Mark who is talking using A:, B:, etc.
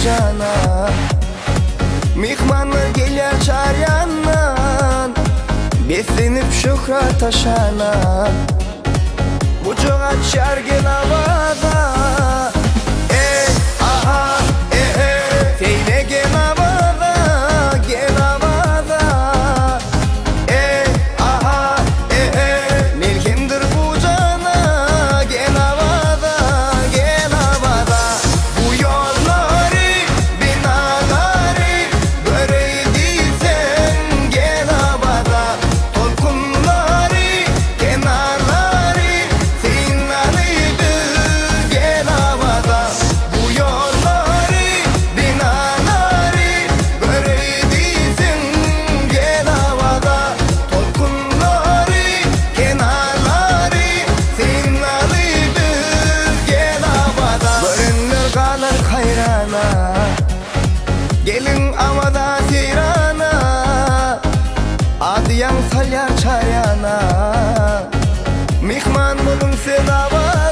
A: bucana. Mihmanlar gelir çaryandan, beslenip şöhret taşana. Bucağa çar gel havada. Aha, feyle gel havada, gel havada. Aha, melhemdir bucana, gel havada, gel havada. Bu yolları, binaları göreydiysen gel havada. Tolkunları, kenarları sinirlidir, gel havada. Bu yolları, binaları göreydiysen gel havada. Tolkunları, kenarları sinirlidir, gel havada. Görenler kalır hayrana, gelin havada seyrana. Adiyan salyar çaryana, mihman bulun sen havada.